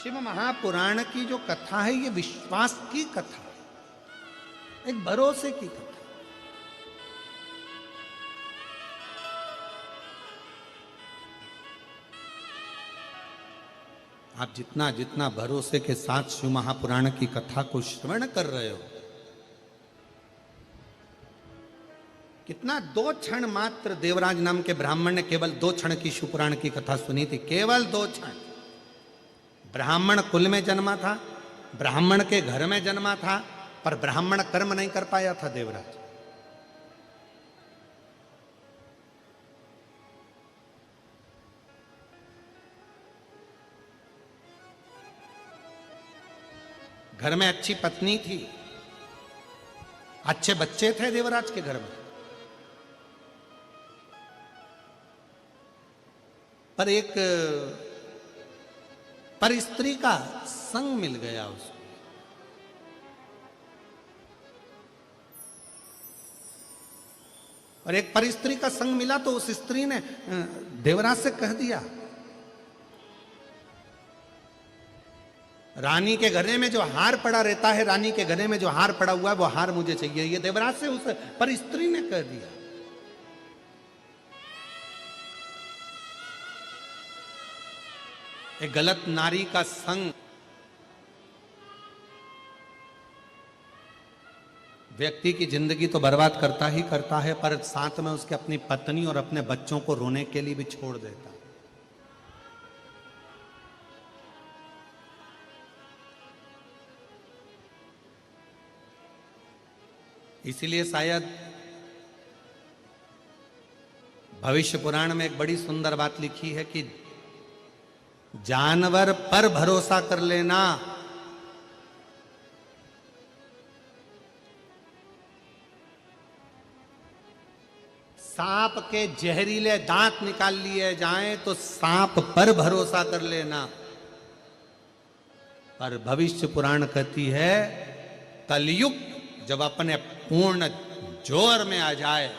शिव महापुराण की जो कथा है ये विश्वास की कथा है, एक भरोसे की कथा। आप जितना जितना भरोसे के साथ शिव महापुराण की कथा को श्रवण कर रहे हो, कितना 2 क्षण मात्र देवराज नाम के ब्राह्मण ने केवल 2 क्षण की शिवपुराण की कथा सुनी थी, केवल 2 क्षण। ब्राह्मण कुल में जन्मा था, ब्राह्मण के घर में जन्मा था, पर ब्राह्मण कर्म नहीं कर पाया था देवराज। घर में अच्छी पत्नी थी, अच्छे बच्चे थे देवराज के घर में, पर एक पर स्त्री का संग मिल गया उसको। और एक पर स्त्री का संग मिला तो उस स्त्री ने देवराज से कह दिया, रानी के गले में जो हार पड़ा रहता है, रानी के गले में जो हार पड़ा हुआ है वो हार मुझे चाहिए। ये देवराज से उस पर स्त्री ने कह दिया। एक गलत नारी का संग व्यक्ति की जिंदगी तो बर्बाद करता ही करता है, पर साथ में उसके अपनी पत्नी और अपने बच्चों को रोने के लिए भी छोड़ देता है। इसीलिए शायद भविष्य पुराण में एक बड़ी सुंदर बात लिखी है कि जानवर पर भरोसा कर लेना, सांप के जहरीले दांत निकाल लिए जाएं तो सांप पर भरोसा कर लेना। पर भविष्य पुराण कहती है कलयुग जब अपने पूर्ण जोर में आ जाए,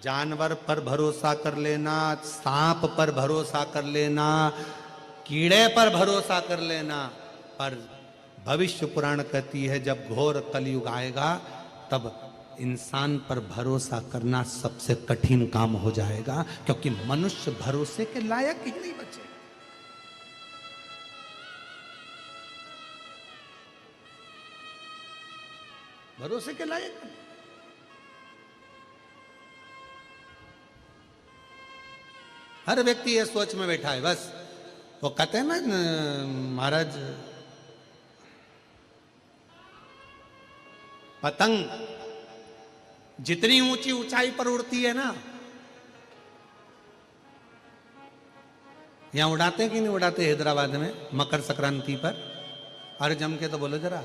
जानवर पर भरोसा कर लेना, सांप पर भरोसा कर लेना, कीड़े पर भरोसा कर लेना। पर भविष्य पुराण कहती है जब घोर कलयुग आएगा तब इंसान पर भरोसा करना सबसे कठिन काम हो जाएगा, क्योंकि मनुष्य भरोसे के लायक ही नहीं बचे। भरोसे के लायक हर व्यक्ति ये सोच में बैठा है, बस वो कहते हैं ना महाराज, पतंग जितनी ऊंची ऊंचाई पर उड़ती है ना, यहां उड़ाते हैं कि नहीं उड़ाते हैदराबाद में मकर संक्रांति पर? अरे जम के तो बोलो जरा,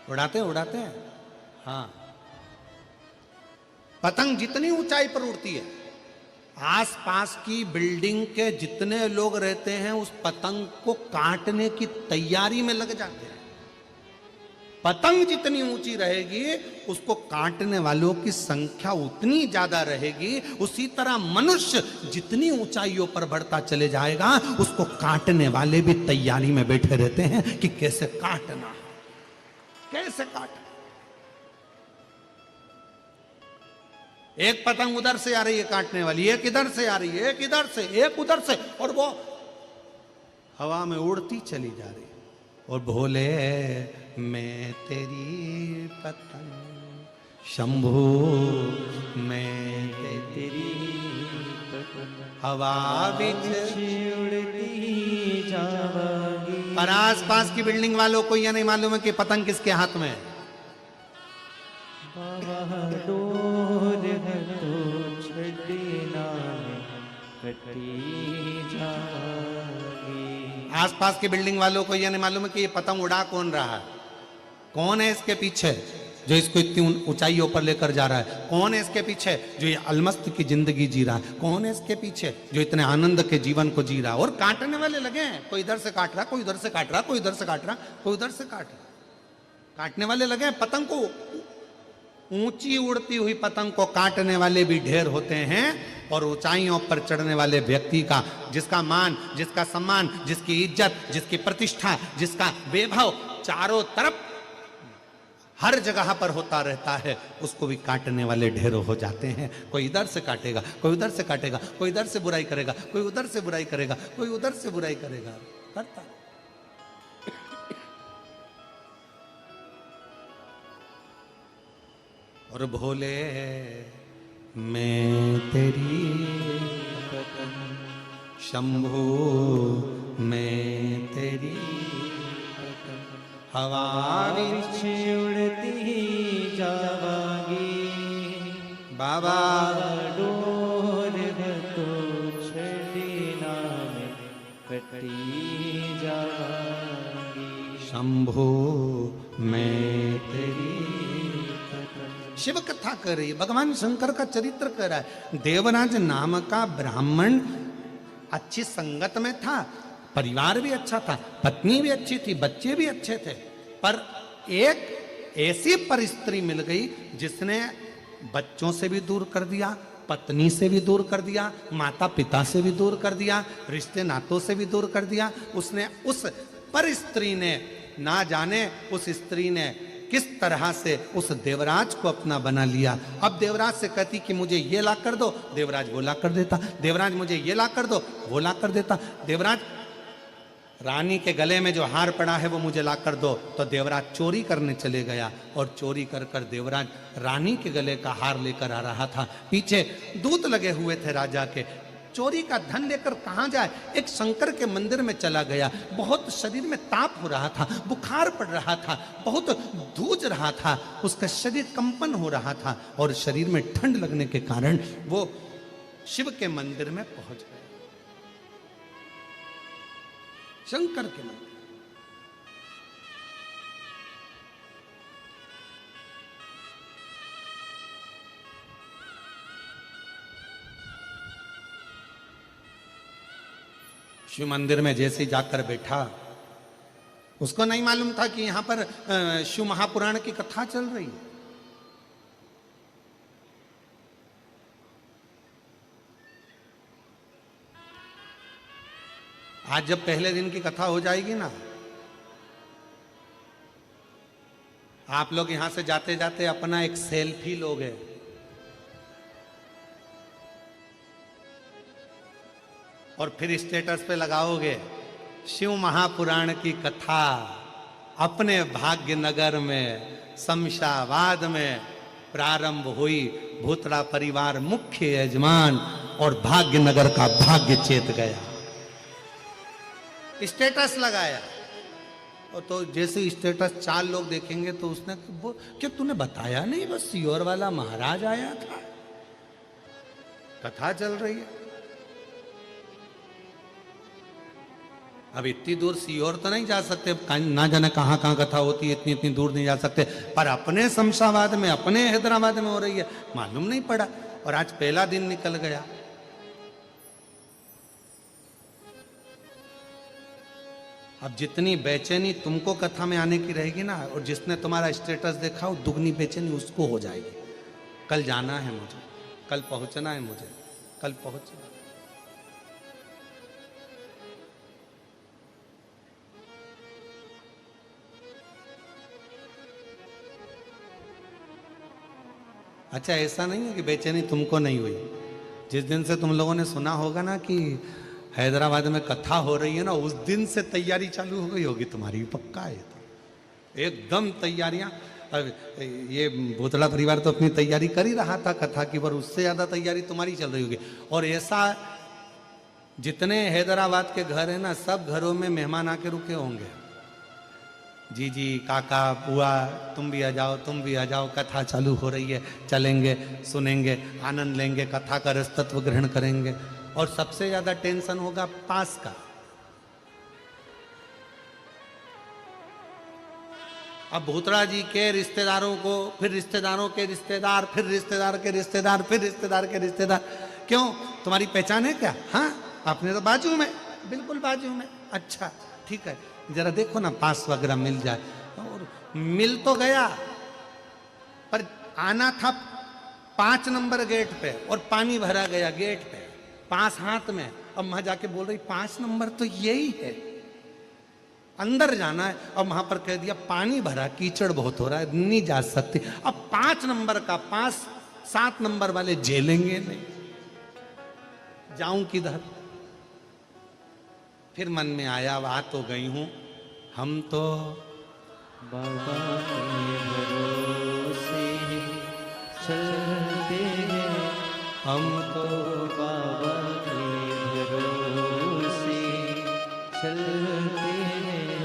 उड़ाते हैं। हाँ, पतंग जितनी ऊंचाई पर उड़ती है, आसपास की बिल्डिंग के जितने लोग रहते हैं उस पतंग को काटने की तैयारी में लग जाते हैं। पतंग जितनी ऊंची रहेगी उसको काटने वालों की संख्या उतनी ज्यादा रहेगी। उसी तरह मनुष्य जितनी ऊंचाइयों पर बढ़ता चले जाएगा उसको काटने वाले भी तैयारी में बैठे रहते हैं कि कैसे काटना है, कैसे काटना। एक पतंग उधर से आ रही है काटने वाली, एक इधर से आ रही है, एक इधर से, एक उधर से, और वो हवा में उड़ती चली जा रही। और भोले मैं तेरी पतंग, शंभू मैं तेरी पतंग, हवा बिच उड़ती जावागी। पर आस पास की बिल्डिंग वालों को यह नहीं मालूम है कि पतंग किसके हाथ में है। आसपास की बिल्डिंग वालों को यह नहीं मालूम है कि ये पतंग उड़ा कौन रहा है, कौन है इसके पीछे जो इसको इतनी ऊंचाइयों पर लेकर जा रहा है, कौन है इसके पीछे जो ये अलमस्त की जिंदगी जी रहा है, कौन है इसके पीछे जो इतने आनंद के जीवन को जी रहा है। और काटने वाले लगे हैं, कोई इधर से काट रहा, कोई उधर से काट रहा, कोई इधर से काट रहा, कोई उधर से काट रहा, काटने वाले लगे हैं पतंग को ऊंची उड़ती हुई पतंग को काटने वाले भी ढेर होते हैं, और ऊंचाइयों पर चढ़ने वाले व्यक्ति का, जिसका मान, जिसका सम्मान, जिसकी इज्जत, जिसकी प्रतिष्ठा, जिसका वैभव चारों तरफ हर जगह पर होता रहता है, उसको भी काटने वाले ढेरों हो जाते हैं। कोई इधर से काटेगा, कोई उधर से काटेगा, कोई इधर से बुराई करेगा, कोई उधर से बुराई करेगा, कोई उधर से बुराई करेगा, करता। और भोले मैं तेरी शंभू मैं तेरी हवा विच उड़ती जावांगी बाबा डोर तो छड़ी नाम कटी जावांगी शंभू मैं तेरी। शिव कथा कर रही है, भगवान शंकर का चरित्र कर रहा है। देवराज नाम का ब्राह्मण अच्छी संगत में था, परिवार भी अच्छा था, पत्नी भी अच्छी थी, बच्चे भी अच्छे थे, पर एक ऐसी परिस्त्री मिल गई जिसने बच्चों से भी दूर कर दिया, पत्नी से भी दूर कर दिया, माता पिता से भी दूर कर दिया, रिश्ते नातों से भी दूर कर दिया। उसने उस परिस्त्री ने, ना जाने उस स्त्री ने किस तरह से उस देवराज को अपना बना लिया। अब देवराज से कहती कि मुझे ये ला कर दो, देवराज वो ला कर देता। देवराज मुझे ये ला कर दो, वो ला कर देता। देवराज रानी के गले में जो हार पड़ा है वो मुझे ला कर दो, तो देवराज चोरी करने चले गया, और चोरी कर कर देवराज रानी के गले का हार लेकर आ रहा था। पीछे दूत लगे हुए थे राजा के। चोरी का धन लेकर कहाँ जाए? एक शंकर के मंदिर में चला गया। बहुत शरीर में ताप हो रहा था, बुखार पड़ रहा था, बहुत धूज रहा था, उसका शरीर कंपन हो रहा था, और शरीर में ठंड लगने के कारण वो शिव के मंदिर में पहुंच गया, शंकर के मंदिर। शिव मंदिर में जैसे ही जाकर बैठा, उसको नहीं मालूम था कि यहां पर शिव महापुराण की कथा चल रही है। आज जब पहले दिन की कथा हो जाएगी ना, आप लोग यहां से जाते जाते अपना एक सेल्फी लोगे, और फिर स्टेटस पे लगाओगे शिव महापुराण की कथा अपने भाग्यनगर में शमशाबाद में प्रारंभ हुई। भूतड़ा परिवार मुख्य यजमान और भाग्यनगर का भाग्य चेत गया। स्टेटस लगाया, और तो जैसे स्टेटस 4 लोग देखेंगे तो उसने क्या तूने बताया नहीं, बस सीहोर वाला महाराज आया था, कथा चल रही है। अब इतनी दूर सीहोर तो नहीं जा सकते, ना जाने कहाँ कहाँ कथा होती है, इतनी इतनी दूर नहीं जा सकते, पर अपने शमशाबाद में, अपने हैदराबाद में हो रही है, मालूम नहीं पड़ा। और आज पहला दिन निकल गया। अब जितनी बेचैनी तुमको कथा में आने की रहेगी ना, और जिसने तुम्हारा स्टेटस देखा वो दुगनी बेचैनी उसको हो जाएगी। कल जाना है मुझे, कल पहुंचना है मुझे, कल पहुंचना। अच्छा, ऐसा नहीं है कि बेचैनी तुमको नहीं हुई। जिस दिन से तुम लोगों ने सुना होगा ना कि हैदराबाद में कथा हो रही है ना, उस दिन से तैयारी चालू हो गई होगी तुम्हारी, पक्का है। तो एकदम तैयारियां। ये भूतड़ा परिवार तो अपनी तैयारी कर ही रहा था कथा की, पर उससे ज्यादा तैयारी तुम्हारी चल रही होगी। और ऐसा जितने हैदराबाद के घर है ना, सब घरों में मेहमान आके रुके होंगे। जी जी, काका, बुआ, तुम भी आ जाओ, तुम भी आ जाओ, कथा चालू हो रही है, चलेंगे, सुनेंगे, आनंद लेंगे, कथा का रसतत्व ग्रहण करेंगे। और सबसे ज्यादा टेंशन होगा पास का। अब भूतड़ा जी के रिश्तेदारों को, फिर रिश्तेदारों के रिश्तेदार, फिर रिश्तेदार के रिश्तेदार, फिर रिश्तेदार के रिश्तेदार। क्यों, तुम्हारी पहचान है क्या? हाँ, आपने तो बाजू में, बिल्कुल बाजू में। अच्छा ठीक है, जरा देखो ना पास वगैरह मिल जाए। और मिल तो गया, पर आना था 5 नंबर गेट पे और पानी भरा गया गेट पे, 5 हाथ में। अब वहां जाके बोल रही 5 नंबर तो यही है, अंदर जाना है। अब वहां पर कह दिया पानी भरा, कीचड़ बहुत हो रहा है, नहीं जा सकती। अब 5 नंबर का 5-7 नंबर वाले झेलेंगे नहीं, जाऊं किधर? फिर मन में आया, आ तो गई हूं, हम तो बाबा के भरोसे चलते हैं, हम तो बाबा के भरोसे चलते हैं।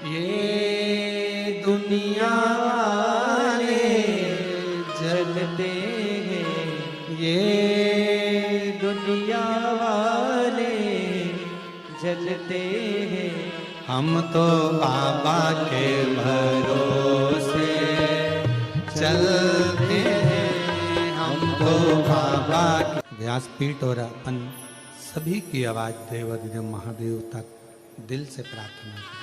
ये दुनिया वाले जलते हैं, ये दुनिया वाले जलते हैं। हम तो बाबा के भरोसे चलते हैं, हम तो बाबा के। व्यासपीठ और अपन सभी की आवाज देवाधिदेव महादेव तक दिल से प्रार्थना करें।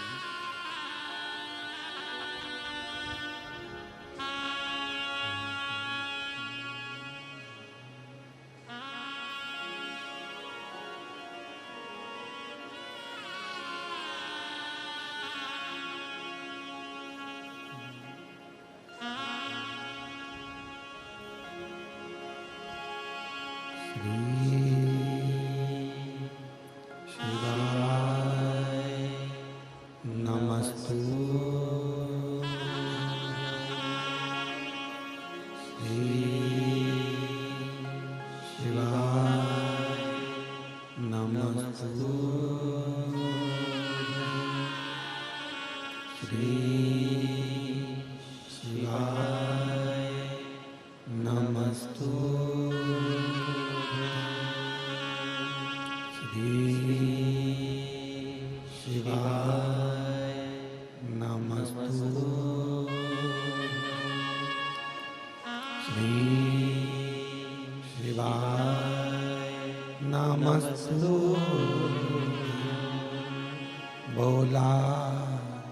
बोला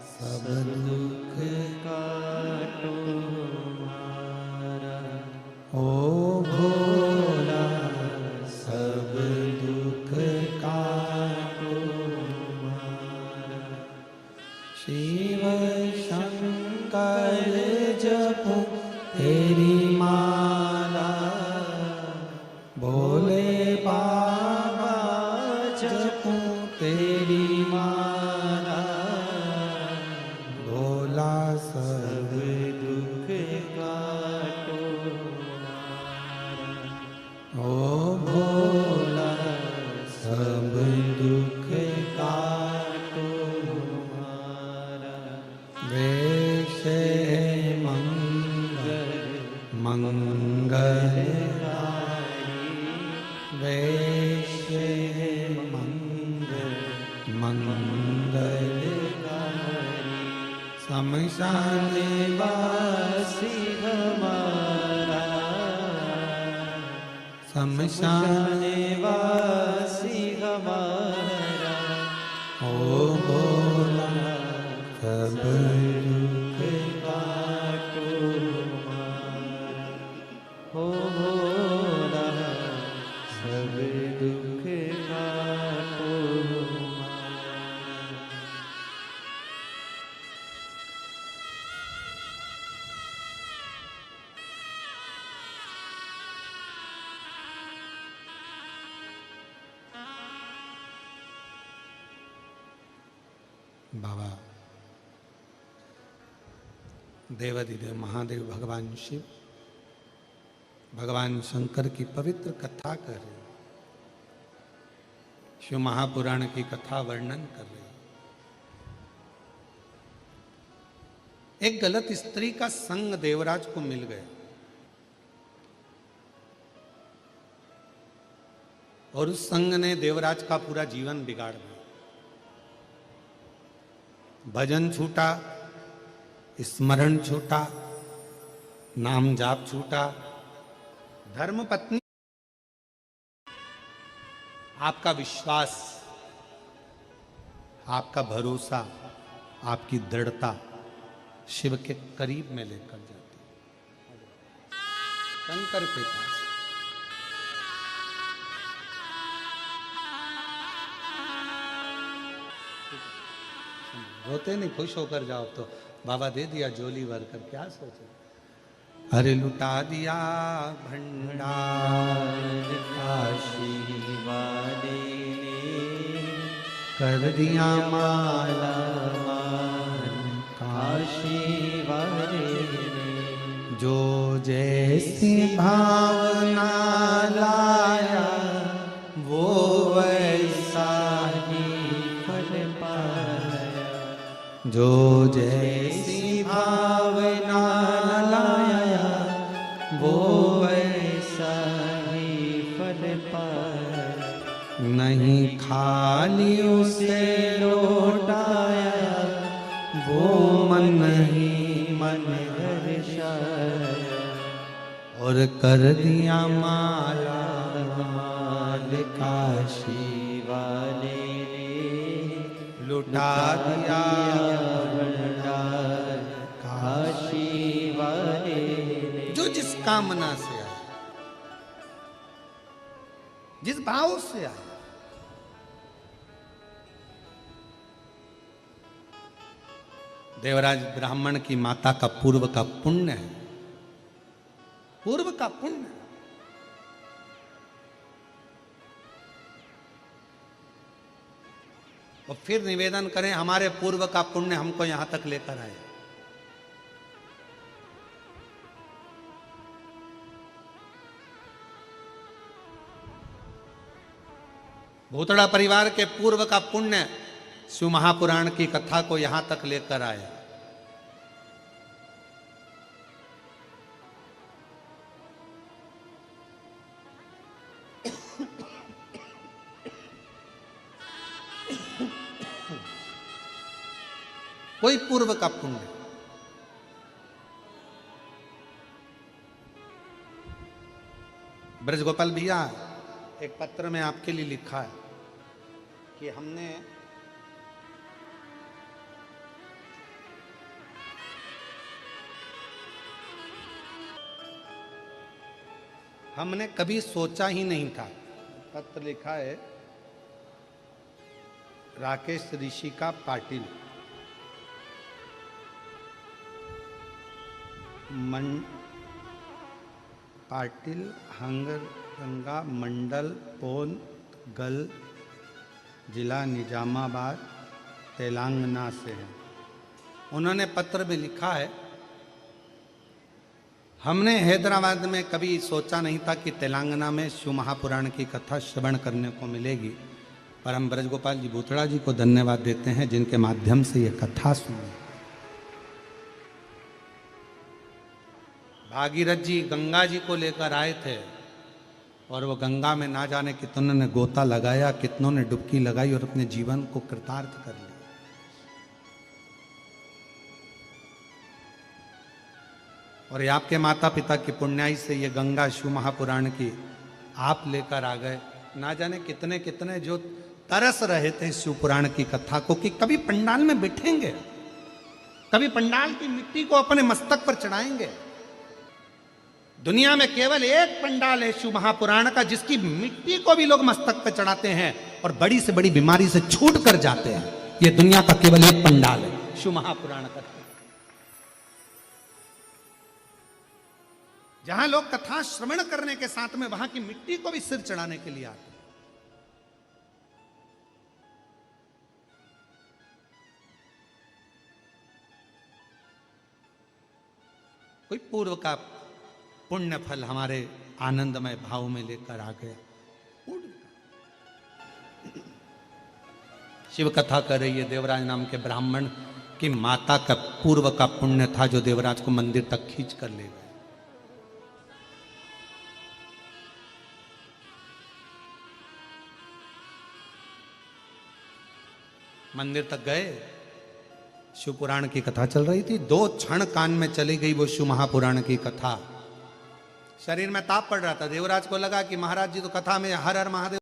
सब दुख काटो मारा, ओ भोला सब दुख काटो मारा। शिव शंकर जपो तेरी माला, भोले बाबा जपो तेरी माला। भोला सब दुख काटो मारा, ओ भोला सब दुख काटो मारा। वेश मंगल मंगल वेश मंगल मंगल शमशान वासी हमारा, शमशान वासी हमारा। ओ भोला सब दुख काटो मारा, हो भोला सब दुख काटो मारा। बाबा देवाधिदेव महादेव भगवान शिव भगवान शंकर की पवित्र कथा कर रहे, शिव महापुराण की कथा वर्णन कर रहे। एक गलत स्त्री का संग देवराज को मिल गया और उस संग ने देवराज का पूरा जीवन बिगाड़ दिया। भजन छूटा, स्मरण छूटा, नाम जाप छूटा। धर्म पत्नी आपका विश्वास, आपका भरोसा, आपकी दृढ़ता शिव के करीब में लेकर जाती। शंकर के पास। रोते नहीं, खुश होकर जाओ। तो बाबा दे दिया झोली भर कर, क्या सोचे। अरे लुटा दिया भंडार काशी वाले कर दिया माला मान काशी वाले जो जैसी भावना लाया वो वैसा ही फल पाया जो जैसी भावना लाया वो वैसा ही फल पाया नहीं खाली उसे लौटाया वो मन ही मन हर्षाया और कर दिया माला माल काशी वाले लुटा दिया भंडार काशी वाले जो जिस कामना से आया, जिस भाव से आया। देवराज ब्राह्मण की माता का पूर्व का पुण्य है, पूर्व का पुण्य। और फिर निवेदन करें हमारे पूर्व का पुण्य हमको यहां तक लेकर आए। भूतड़ा परिवार के पूर्व का पुण्य शिव महापुराण की कथा को यहां तक लेकर आया। कोई पूर्व का पुण्य। ब्रजगोपाल भैया एक पत्र में आपके लिए लिखा है कि हमने कभी सोचा ही नहीं था। पत्र लिखा है राकेश ऋषिका पाटिल, पाटिल हंगरंगा मंडल पोन गल जिला निजामाबाद तेलंगाना से है। उन्होंने पत्र में लिखा है हमने हैदराबाद में कभी सोचा नहीं था कि तेलंगाना में शिव महापुराण की कथा श्रवण करने को मिलेगी, पर हम ब्रजगोपाल जी भूतड़ा जी को धन्यवाद देते हैं जिनके माध्यम से ये कथा सुनी। भागीरथ जी गंगा जी को लेकर आए थे और वो गंगा में ना जाने कितनों ने गोता लगाया, कितनों ने डुबकी लगाई और अपने जीवन को कृतार्थ कर लिया। और ये आपके माता पिता की पुण्याई से ये गंगा शिव महापुराण की आप लेकर आ गए। ना जाने कितने कितने जो तरस रहे थे शिव पुराण की कथा को कि कभी पंडाल में बैठेंगे, कभी पंडाल की मिट्टी को अपने मस्तक पर चढ़ाएंगे। दुनिया में केवल एक पंडाल है शिव महापुराण का जिसकी मिट्टी को भी लोग मस्तक पर चढ़ाते हैं और बड़ी से बड़ी बीमारी से छूट कर जाते हैं। यह दुनिया का केवल एक पंडाल है शिव महापुराण का, जहां लोग कथा श्रवण करने के साथ में वहां की मिट्टी को भी सिर चढ़ाने के लिए आते हैं। कोई पूर्व का पुण्य फल हमारे आनंदमय भाव में लेकर आ गया। शिव कथा कर रही है देवराज नाम के ब्राह्मण की माता का पूर्व का पुण्य था जो देवराज को मंदिर तक खींच कर ले गए। मंदिर तक गए, शिव पुराण की कथा चल रही थी। 2 क्षण कान में चली गई वो शिव महापुराण की कथा। शरीर में ताप पड़ रहा था। देवराज को लगा कि महाराज जी तो कथा में हर हर महादेव